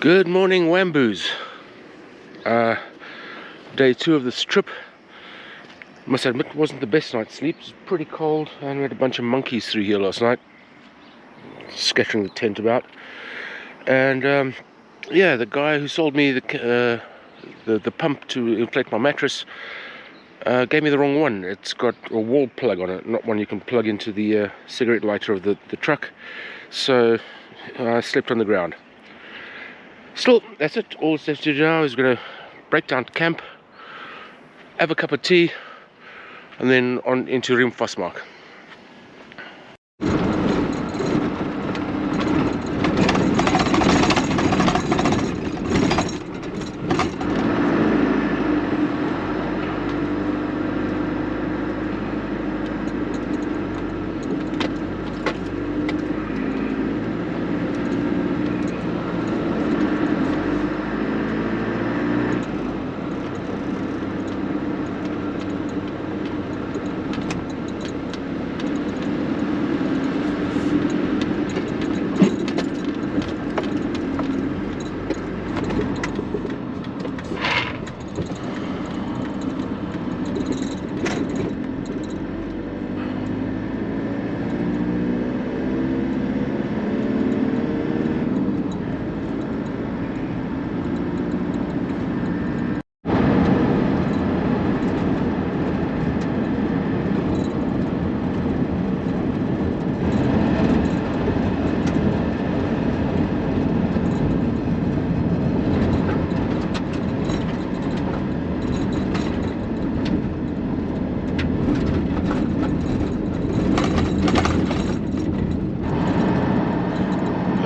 Good morning, Wamboos. Day 2 of this trip. Must admit, it wasn't the best night's sleep. It was pretty cold, and we had a bunch of monkeys through here last night, scattering the tent about. And yeah, the guy who sold me the pump to inflate my mattress gave me the wrong one. It's got a wall plug on it, not one you can plug into the cigarette lighter of the truck. So I slept on the ground. Still, that's it. All that's left to do now is going to break down to camp, have a cup of tea, and then on into Rimfasmark.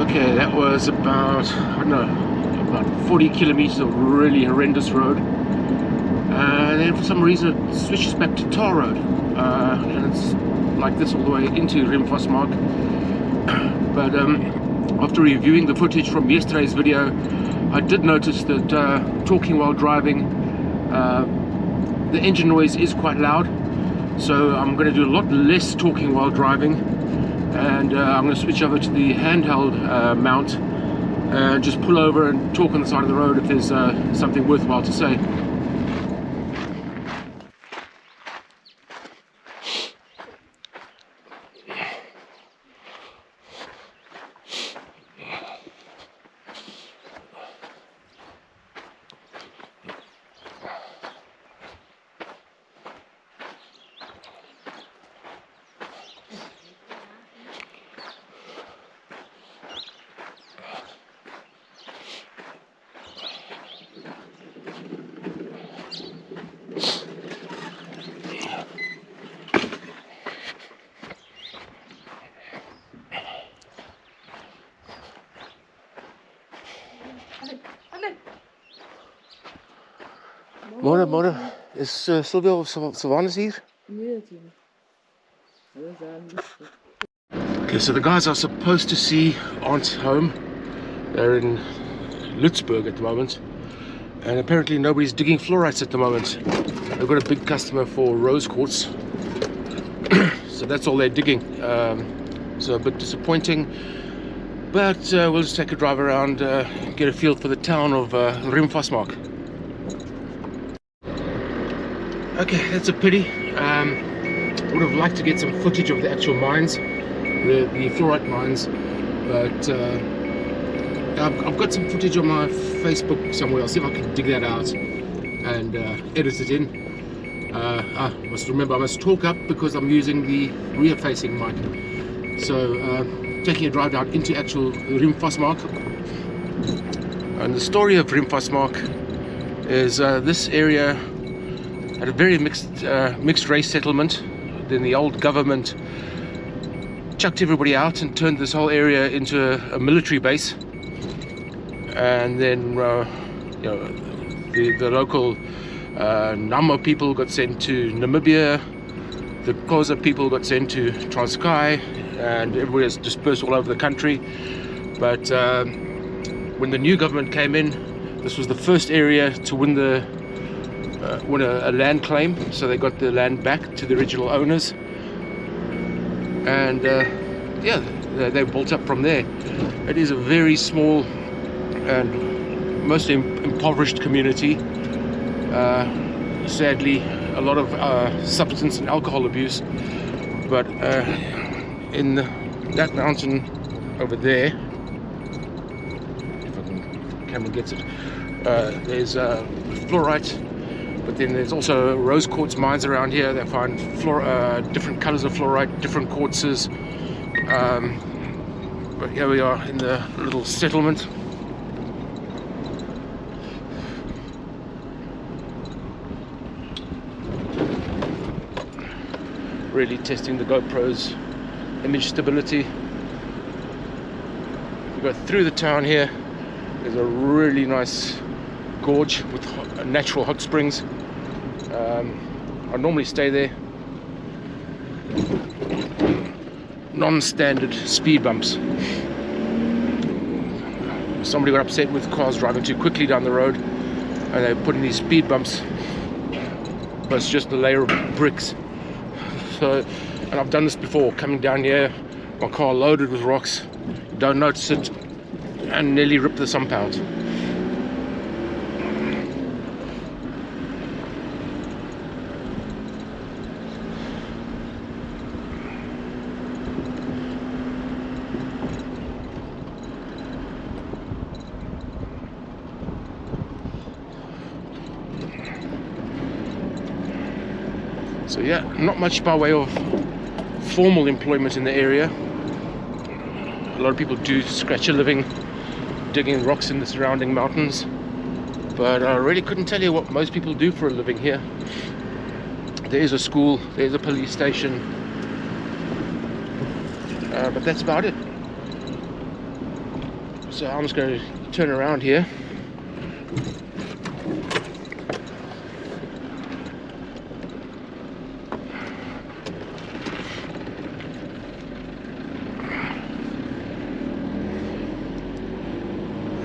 Okay, that was about, I don't know, about 40 kilometers of really horrendous road. And then for some reason it switches back to tar road. And it's like this all the way into Rimfasmark. But after reviewing the footage from yesterday's video, I did notice that talking while driving, the engine noise is quite loud. So I'm going to do a lot less talking while driving. And I'm going to switch over to the handheld mount and just pull over and talk on the side of the road if there's something worthwhile to say. Morgen, is Sylvia of Sylvanus here? Nee, Okay, so the guys I was supposed to see aren't home. They're in Lutzburg at the moment, and apparently nobody's digging fluorites at the moment. They've got a big customer for rose quartz, so that's all they're digging. So a bit disappointing, but we'll just take a drive around, get a feel for the town of Rimfasmark. Okay, that's a pity. Would have liked to get some footage of the actual mines, the fluorite mines, but I've got some footage on my Facebook somewhere. I'll see if I can dig that out and edit it in. I must remember I must talk up because I'm using the rear-facing mic. So taking a drive down into actual Rimfasmark. And the story of Rimfasmark is this area had a very mixed race settlement. Then the old government chucked everybody out and turned this whole area into a military base. And then you know, the local Nama people got sent to Namibia, the Xhosa people got sent to Transkei, and everybody was dispersed all over the country. But when the new government came in, this was the first area to win a land claim, so they got the land back to the original owners, and yeah, they built up from there. It is a very small and mostly impoverished community. Sadly, a lot of substance and alcohol abuse. But in that mountain over there, if the camera gets it, there's fluorite, but then there's also rose quartz mines around here. They find different colors of fluorite, different quartzes. But here we are in the little settlement. Really testing the GoPro's image stability. We go through the town here. There's a really nice gorge with natural hot springs. I normally stay there. Non-standard speed bumps. Somebody got upset with cars driving too quickly down the road, and they put in these speed bumps, but it's just a layer of bricks. So, and I've done this before, coming down here, my car loaded with rocks, don't notice it, and nearly ripped the sump out. So yeah, not much by way of formal employment in the area. A lot of people do scratch a living digging rocks in the surrounding mountains, but I really couldn't tell you what most people do for a living here. There's a school, there's a police station, but that's about it. So I'm just going to turn around here.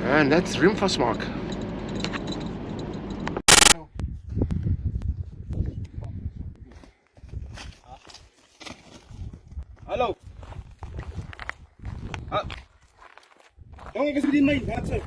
And that's Rimfasmark. Hallo. Jongen, ik zit mee. Wat zeg?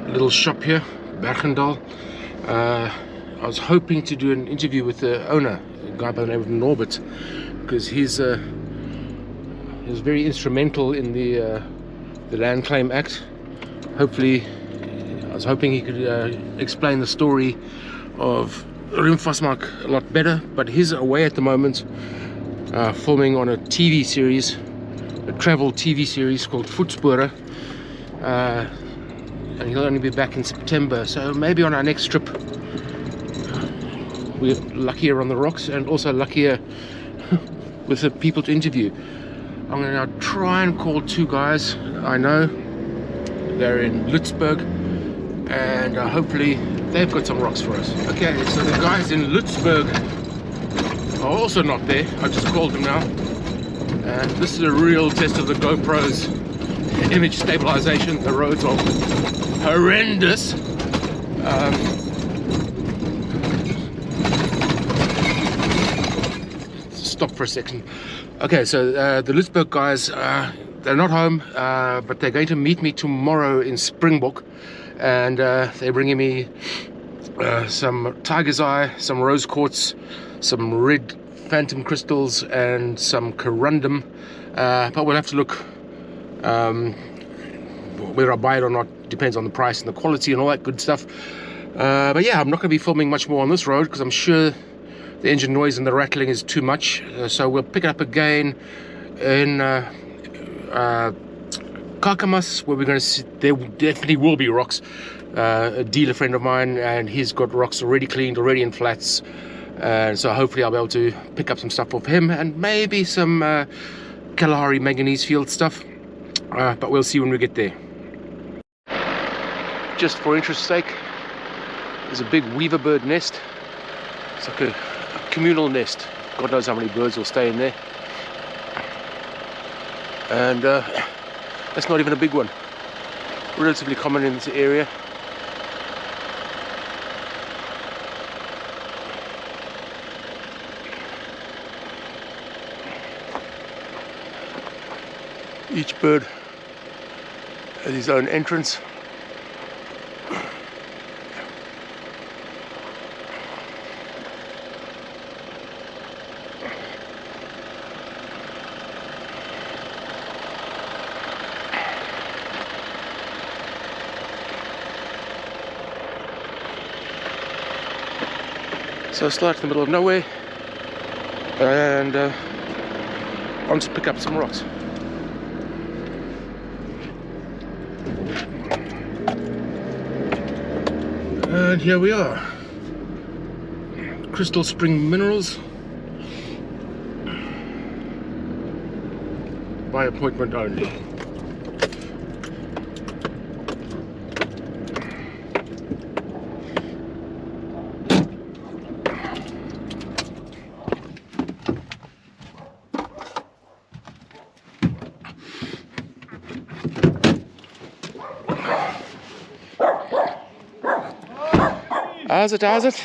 Little shop here, Bergendal. I was hoping to do an interview with the owner, a guy by the name of Norbert, because he's very instrumental in the Land Claim Act. Hopefully, I was hoping he could explain the story of Rimfasmark a lot better, but he's away at the moment filming on a TV series, a travel TV series called Voetspore. and he'll only be back in September. So maybe on our next trip we're luckier on the rocks and also luckier with the people to interview. I'm going to now try and call two guys I know. They're in Lutzburg, and hopefully they've got some rocks for us. Okay, so the guys in Lutzburg are also not there. I just called them now, and this is a real test of the GoPro's image stabilization. The roads are horrendous. Stop for a second. Okay, so the Lutzburg guys, they're not home, but they're going to meet me tomorrow in Springbok, and they're bringing me some tiger's eye, some rose quartz, some red phantom crystals, and some corundum. But we'll have to look whether I buy it or not. Depends on the price and the quality and all that good stuff. But yeah, I'm not going to be filming much more on this road because I'm sure the engine noise and the rattling is too much. So we'll pick it up again in Kakamas, where we're going to see there definitely will be rocks. A dealer friend of mine, and he's got rocks already cleaned, already in flats, and so hopefully I'll be able to pick up some stuff off him and maybe some Kalahari manganese field stuff, but we'll see when we get there. Just for interest's sake, there's a big weaver bird nest. It's like a communal nest. God knows how many birds will stay in there. And that's not even a big one. Relatively common in this area. Each bird has his own entrance. So start in the middle of nowhere and on to pick up some rocks. And here we are, Crystal Spring Minerals, by appointment only. How's it?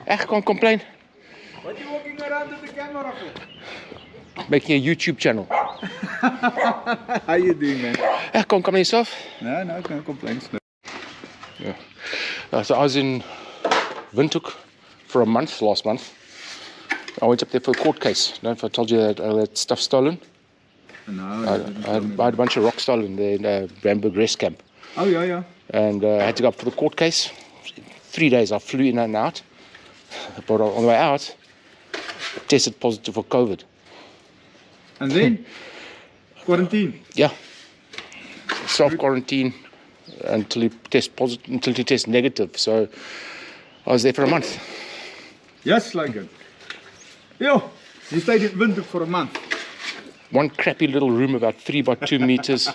Echt, can't complain. What are you walking around with the camera for? Making a YouTube channel. How you doing, man? Echt, can't come yourself? No, no complaints. Yeah. So I was in Windhoek for a month last month. I went up there for a court case. Don't know if I told you that I had stuff stolen. No, I had a bunch of rock stolen there in Bramburg Rest Camp. Oh, yeah. And I had to go up for the court case. 3 days I flew in and out, but on the way out tested positive for COVID. And then quarantine. Yeah, self-quarantine until you test negative. So I was there for a month. Yes, like it. Yo, you stayed in Windhoek for a month. One crappy little room about 3 by 2 meters.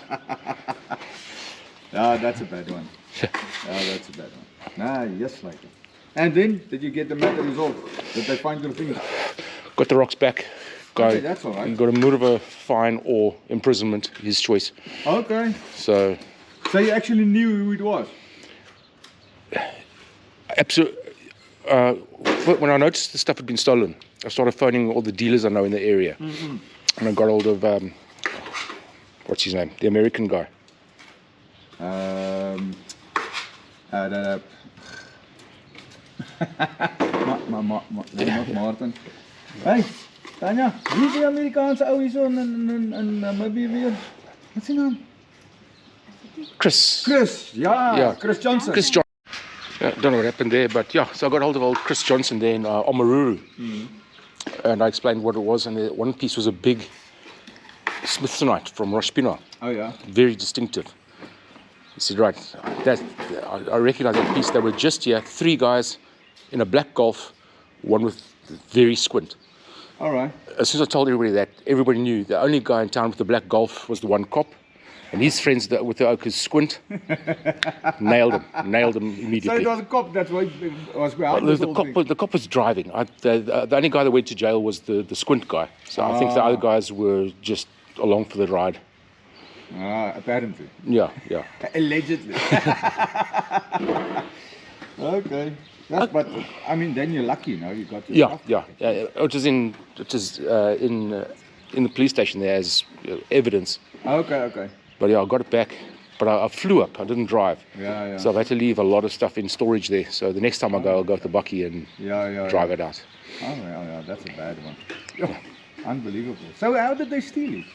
Ah, that's a bad one. That's a bad one. Nah, yes, like it. And then, did you get the matter resolved? Did they find your things? Got the rocks back. Okay, that's all right. Got a Murva fine or imprisonment, his choice. Okay. So you actually knew who it was? Absolutely. When I noticed the stuff had been stolen, I started phoning all the dealers I know in the area. Mm-hmm. And I got hold of, what's his name? The American guy. Not Martin. Hey, Tanya, wie is die Amerikaanse ou hier so in Namibia weer? What's his name? Chris, yeah. Chris Johnson. Chris Johnson. Yeah, don't know what happened there, but yeah, so I got hold of old Chris Johnson there in Omaruru. Mm-hmm. And I explained what it was, and one piece was a big Smithsonite from Roshpina. Oh yeah. Very distinctive. He said, right, I recognize that piece. They were just here, 3 guys in a black Golf, one with very squint. All right. As soon as I told everybody that, everybody knew the only guy in town with the black Golf was the one cop. And his friends with the Oakers squint nailed him immediately. So it was a cop that was behind the cop was driving. The only guy that went to jail was the squint guy. So I think the other guys were just along for the ride. Apparently. Yeah. Allegedly. Okay. But I mean, then you're lucky, you got your stuff. Yeah. It is in the police station there as evidence. Okay. But yeah, I got it back. But I flew up. I didn't drive. Yeah. So I've had to leave a lot of stuff in storage there. So the next time I go, I'll go to Bucky and drive it out. Oh, yeah, that's a bad one. Yeah. Unbelievable. So how did they steal it?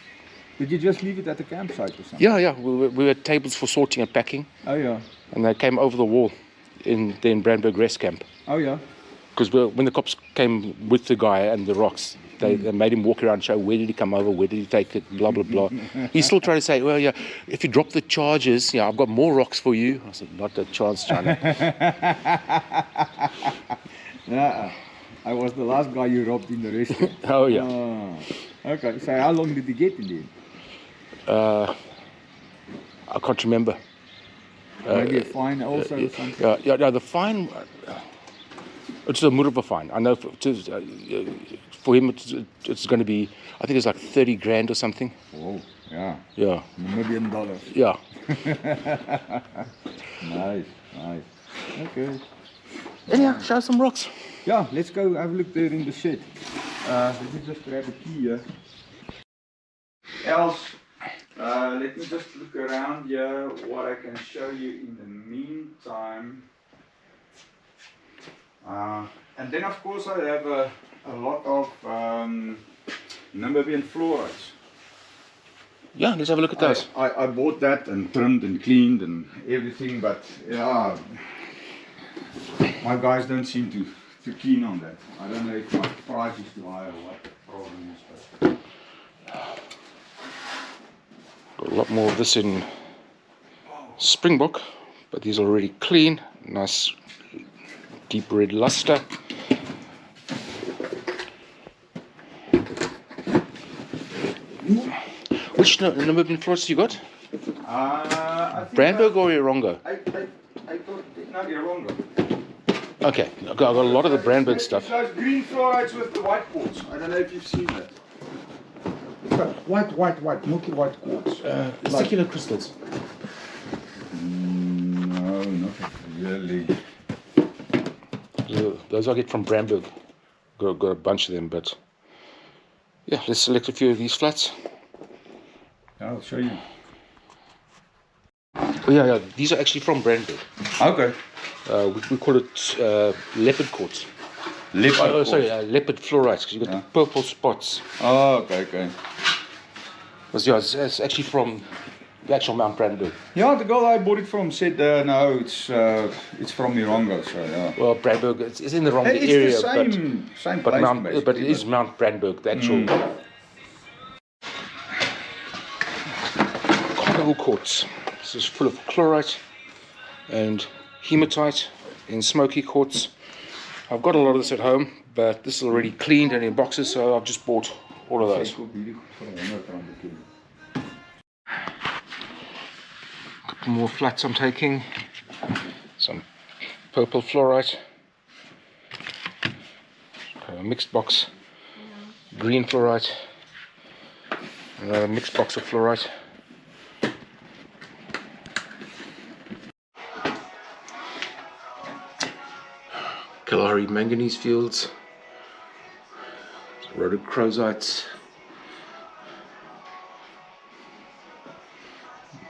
Did you just leave it at the campsite or something? Yeah. We had tables for sorting and packing. Oh, yeah. And they came over the wall in Brandberg rest camp. Oh, yeah. Because when the cops came with the guy and the rocks, they made him walk around and show where did he come over, where did he take it, blah, blah, blah. He still tried to say, well, yeah, if you drop the charges, I've got more rocks for you. I said, not a chance, China. Yeah, I was the last guy you robbed in the restaurant. Oh, yeah. Okay, so how long did he get in the end? I can't remember. Maybe a fine also or something? Yeah, the fine, it's a more of a fine. I know for him it's going to be, I think it's like 30 grand or something. Oh, yeah. Yeah. $1 million. Yeah. Nice. Okay. Anyhow, show some rocks. Yeah, let's go have a look there in the shed. Let me just grab a key here. Else, let me just look around here what I can show you in the meantime. And then of course I have a lot of Namibian fluorides. Yeah, let's have a look at those. I bought that and trimmed and cleaned and everything, but yeah, my guys don't seem too keen on that. I don't know if my price is too high or what the problem is. But got a lot more of this in Springbok, but these are already clean, nice deep red luster. Which Namibian fluorides you got? I think Brandberg or Irongo? I thought, no, Irongo. Okay, I got a lot of the Brandberg stuff. Those green fluorides with the white quartz. I don't know if you've seen that. White, milky white quartz. Circular crystals. No, not really. Those I get from Brandberg. Got a bunch of them, but yeah, let's select a few of these flats. I'll show you. Oh yeah, these are actually from Brandberg. Okay. We call it leopard quartz. Leopard leopard fluorides, because you got the purple spots. Oh, okay. But yeah, it's actually from the actual Mount Brandberg. Yeah, the girl I bought it from said no, it's from Irongo, so yeah. Well, Brandberg, it's in the wrong it's area, the same place, but it is Mount Brandberg, the actual carnival quartz. This is full of chlorite and hematite in smoky quartz. I've got a lot of this at home, but this is already cleaned and in boxes, so I've just bought all of those. Couple more flats I'm taking. Some purple fluorite. A mixed box. Green fluorite. Another mixed box of fluorite. Kalahari manganese fields, rhodochrosites,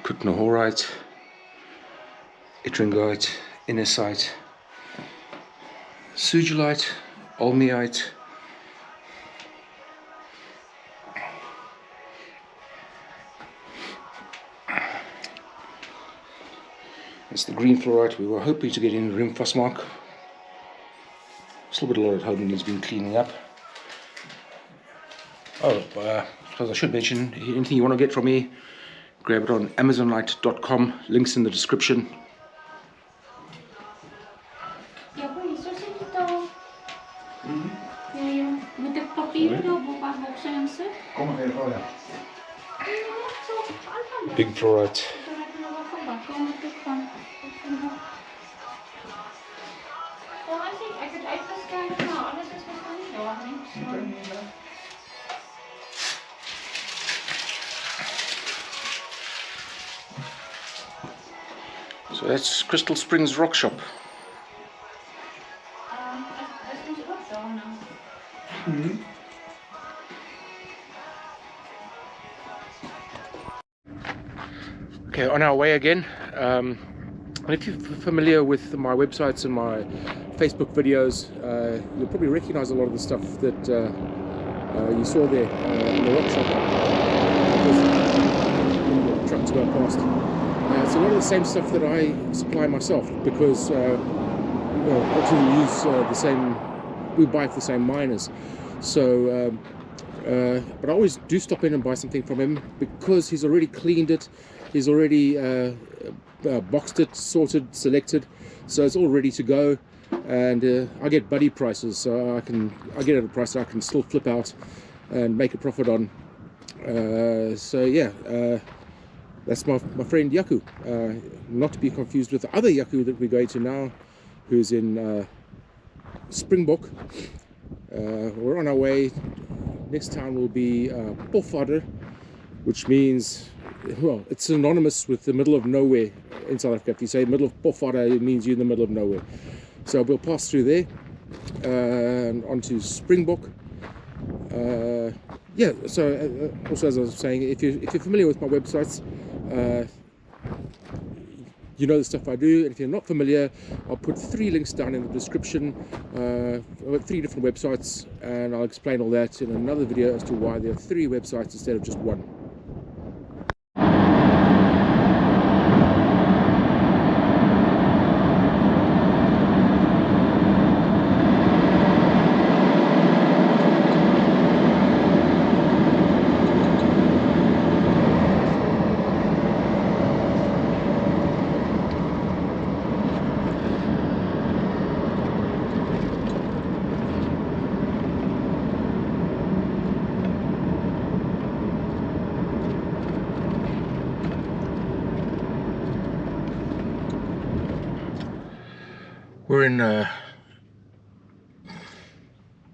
kutnohorite, yttringite, inosite, sugilite, olmeite, it's the green fluorite. We were hoping to get in Rimfosmark. Still got a lot at home and he's been cleaning up. Oh, because I should mention, anything you want to get from me, grab it on amazonite.com, links in the description. Ja, goeie, zo zit het al. Ja, je moet de papieren erop boksen en zo. Kom maar even, ja. Big fluorite. Ik heb het uitgeschreven, maar alles is waarschijnlijk niet. So that's Crystal Springs Rock Shop. Dat is ook zo nou. Okay, on our way again. And if you're familiar with my websites and my Facebook videos, you'll probably recognize a lot of the stuff that you saw there in the rock shop. The trucks go past. It's a lot of the same stuff that I supply myself because actually we use the same, we buy for the same miners. So, but I always do stop in and buy something from him because he's already cleaned it, he's already boxed it, sorted, selected, so it's all ready to go. And I get buddy prices, so I get at a price that I can still flip out and make a profit on. So yeah. That's my friend Yaku, not to be confused with the other Yaku that we're going to now, who's in Springbok. We're on our way. Next town will be Pofadder, which means, well, it's synonymous with the middle of nowhere in South Africa. If you say middle of Pofadder, it means you're in the middle of nowhere. So we'll pass through there and on to Springbok. Yeah, so also as I was saying, if you're familiar with my websites, you know the stuff I do, and if you're not familiar, I'll put 3 links down in the description. I've got 3 different websites, and I'll explain all that in another video as to why there are 3 websites instead of just 1. We're in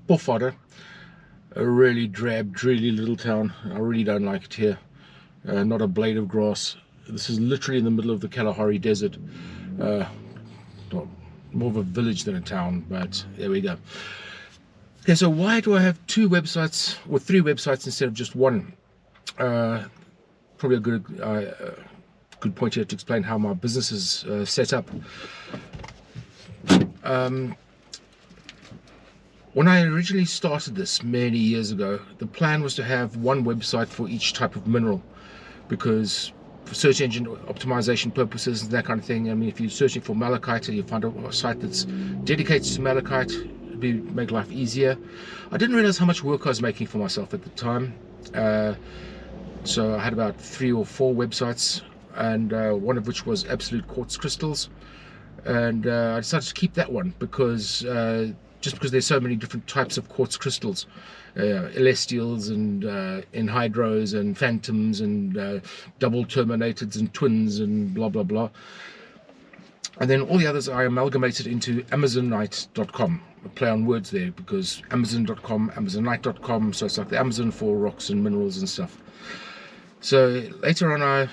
Pofadder, a really drab, dreary little town. I really don't like it here. Not a blade of grass. This is literally in the middle of the Kalahari Desert. More of a village than a town, but there we go. Okay, so why do I have 2 websites or 3 websites instead of just 1? Probably a good point here to explain how my business is set up. When I originally started this many years ago, the plan was to have 1 website for each type of mineral, because for search engine optimization purposes and that kind of thing, I mean, if you're searching for malachite and you find a site that's dedicated to malachite, it'd make life easier. I didn't realize how much work I was making for myself at the time, so I had about 3 or 4 websites, and one of which was Absolute Quartz Crystals. And I decided to keep that one because just because there's so many different types of quartz crystals, celestials and anhydros and phantoms and double terminateds and twins and blah blah blah. And then all the others I amalgamated into amazonite.com. I play on words there because amazon.com, amazonite.com, so it's like the Amazon for rocks and minerals and stuff. So later on I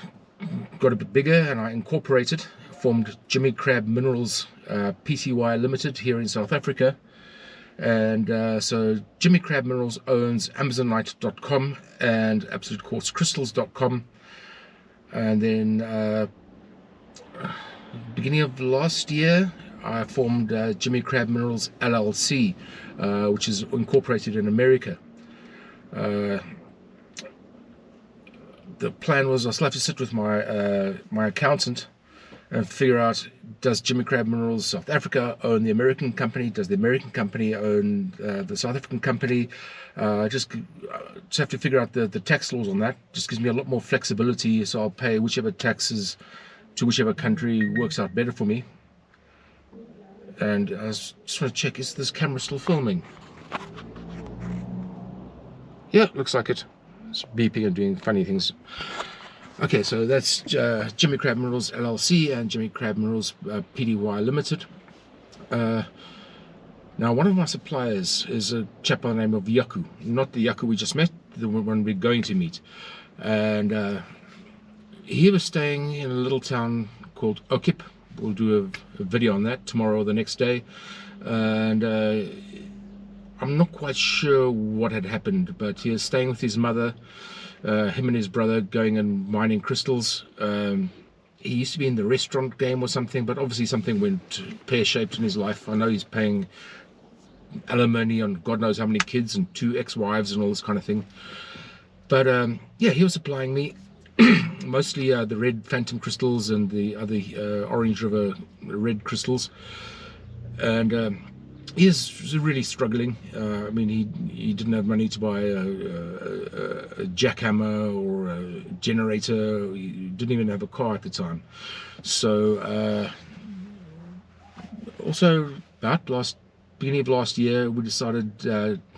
got a bit bigger and I incorporated, formed Jimmy Crab Minerals Pty Limited here in South Africa. And so Jimmy Crab Minerals owns amazonite.com and absolutequartzcrystals.com. And then beginning of last year I formed Jimmy Crab Minerals LLC, which is incorporated in America. The plan was I still have to sit with my my accountant and figure out, does Jimmy Crab Minerals South Africa own the American company? Does the American company own the South African company? Just have to figure out the tax laws on that. Just gives me a lot more flexibility, so I'll pay whichever taxes to whichever country works out better for me. And I just want to check, is this camera still filming? Yeah, looks like it. It's beeping and doing funny things. Okay, so that's Jimmy Crab Minerals LLC and Jimmy Crab Minerals Pty Limited. Now, one of my suppliers is a chap by the name of Yaku, not the Yaku we just met, the one we're going to meet. And he was staying in a little town called Okip. We'll do a video on that tomorrow or the next day. And I'm not quite sure what had happened, but he was staying with his mother, him and his brother going and mining crystals. He used to be in the restaurant game or something, but obviously something went pear-shaped in his life. I know he's paying alimony on God knows how many kids and 2 ex-wives and all this kind of thing. But yeah, he was supplying me mostly the red phantom crystals and the other orange river red crystals. And he is really struggling. I mean, he didn't have money to buy a jackhammer or a generator. He didn't even have a car at the time. So also about beginning of last year, we decided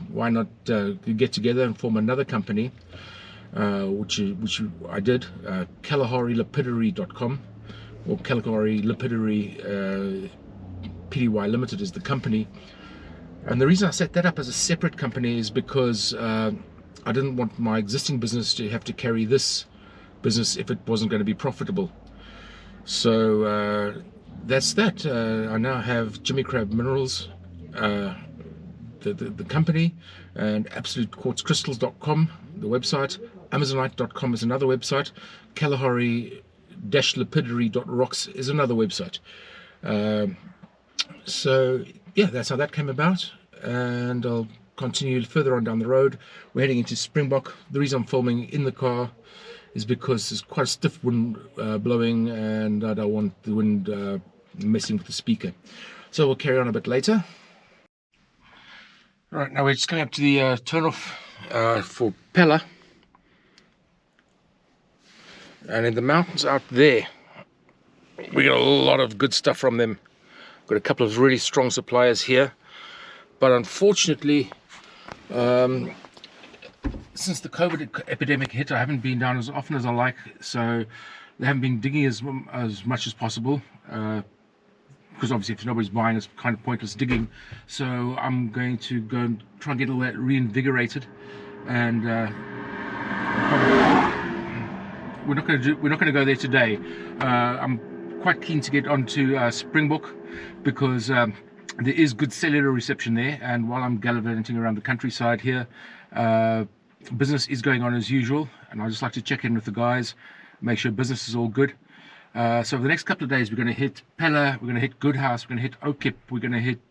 why not get together and form another company, which I did. KalahariLapidary.com or Kalahari Lapidary Pty Limited is the company. And the reason I set that up as a separate company is because I didn't want my existing business to have to carry this business if it wasn't going to be profitable. So that's that. I now have Jimmy Crab Minerals, the company, and AbsoluteQuartzCrystals.com, the website. Amazonite.com is another website. Kalahari-lapidary.rocks is another website. So yeah, that's how that came about, and I'll continue further on down the road. We're heading into Springbok. The reason I'm filming in the car is because there's quite a stiff wind blowing, and I don't want the wind messing with the speaker. So we'll carry on a bit later. Right, now we're just going up to the turnoff for Pella. And in the mountains out there, we get a lot of good stuff from them. Got a couple of really strong suppliers here, but unfortunately, since the COVID epidemic hit, I haven't been down as often as I like, so they haven't been digging as much as possible, because obviously if nobody's buying, it's kind of pointless digging. So I'm going to go and try and get all that reinvigorated, and we're not going to go there today. I'm quite keen to get onto Springbok, because there is good cellular reception there, and while I'm gallivanting around the countryside here, business is going on as usual, and I just like to check in with the guys, make sure business is all good. So for the next couple of days, we're going to hit Pella, we're going to hit Goodhouse, we're going to hit Okip, we're going to hit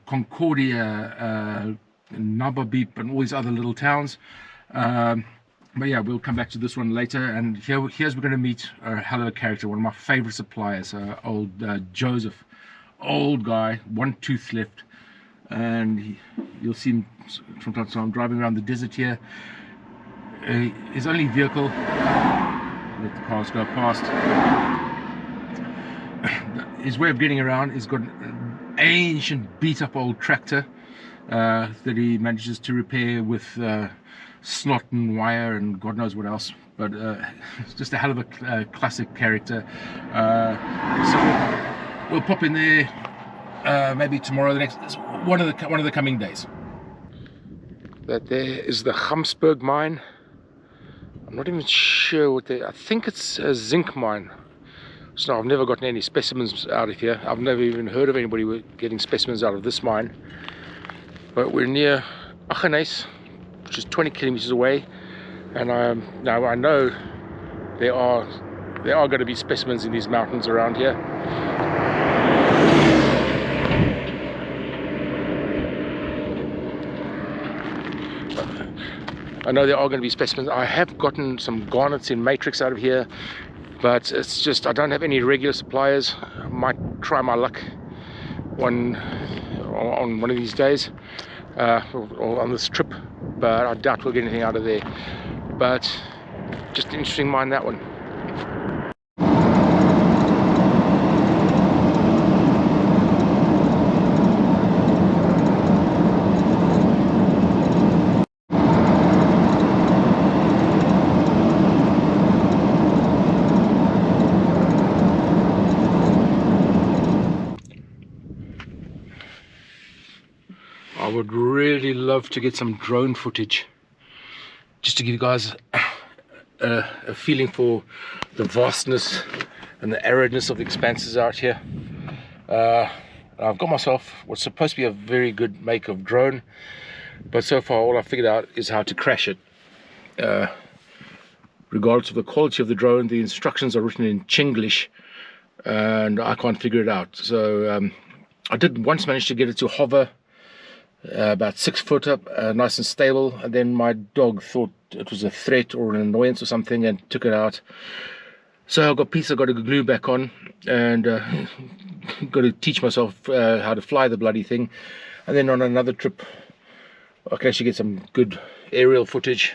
Concordia, Nababeep, and all these other little towns. But yeah, we'll come back to this one later. And here's we're going to meet a hell of a character, one of my favorite suppliers, old Joseph, old guy, 1 tooth left, and you'll see him from time to time driving around the desert here. His only vehicle, let the cars go past, his way of getting around is got an ancient beat up old tractor that he manages to repair with snot and wire and God knows what else, but it's just a hell of a classic character. So we'll pop in there maybe tomorrow, the next one of the coming days. That there is the Gamsberg mine. I'm not even sure what I think it's a zinc mine. So I've never gotten any specimens out of here. I've never even heard of anybody getting specimens out of this mine. But we're near Aggeneys, which is 20 kilometers away, and now I know there are going to be specimens in these mountains around here. I know there are going to be specimens. I have gotten some garnets in matrix out of here. but it's just I don't have any regular suppliers. I might try my luck on one of these days, or on this trip, but I doubt we'll get anything out of there. But just an interesting mine, that one. I would really love to get some drone footage, just to give you guys a feeling for the vastness and the aridness of the expanses out here. I've got myself what's supposed to be a very good make of drone, but so far all I figured out is how to crash it. Regardless of the quality of the drone, the instructions are written in Chinglish and I can't figure it out. So I did once manage to get it to hover about 6 foot up, nice and stable, and then my dog thought it was a threat or an annoyance or something and took it out. So I've got to glue back on, and got to teach myself how to fly the bloody thing. And then on another trip I can actually get some good aerial footage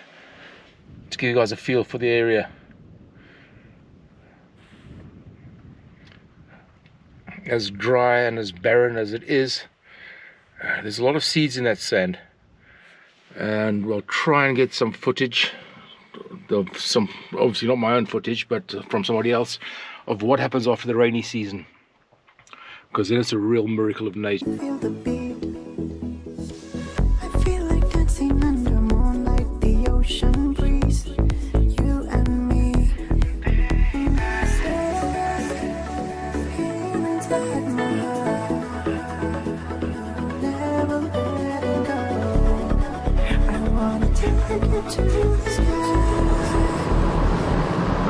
to give you guys a feel for the area. As dry and as barren as it is, there's a lot of seeds in that sand, and we'll try and get some footage of some, obviously not my own footage, but from somebody else, of what happens after the rainy season, because then it's a real miracle of nature. Feel the beat. I feel like dancing under moonlight, the ocean breeze, you and me. Here inside my heart, never letting go. I wanna take you to the sky.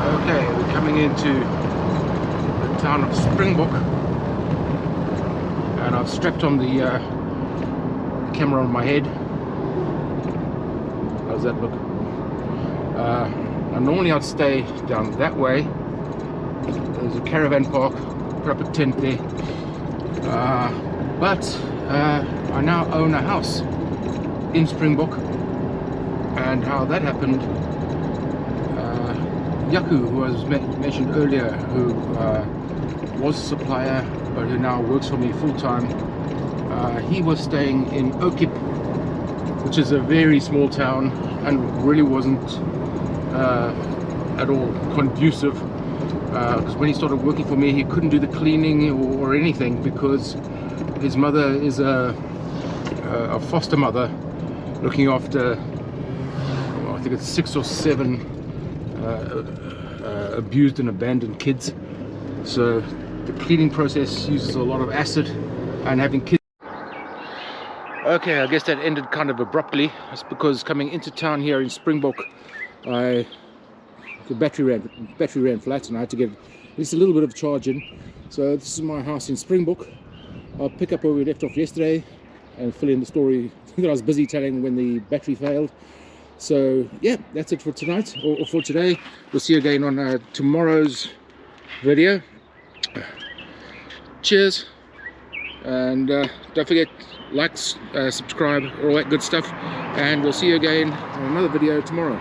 Okay, we're coming into the town of Springbok, and I've strapped on the camera on my head. How's that look? Normally I'd stay down that way. There's a caravan park, put up a tent there, but I now own a house in Springbok, and how that happened, Yaku, who was mentioned earlier, who was a supplier but who now works for me full-time, he was staying in Okip, which is a very small town and really wasn't at all conducive, because when he started working for me he couldn't do the cleaning or anything, because his mother is a foster mother looking after, I think it's 6 or 7 abused and abandoned kids. So the cleaning process uses a lot of acid, and having kids. Okay, I guess that ended kind of abruptly. It's because coming into town here in Springbok, the battery ran flat, and I had to get at least a little bit of charge in. So this is my house in Springbok. I'll pick up where we left off yesterday and fill in the story that I was busy telling when the battery failed. So yeah, that's it for tonight, or for today. We'll see you again on tomorrow's video. Cheers, and don't forget, like, subscribe, all that good stuff, and we'll see you again on another video tomorrow.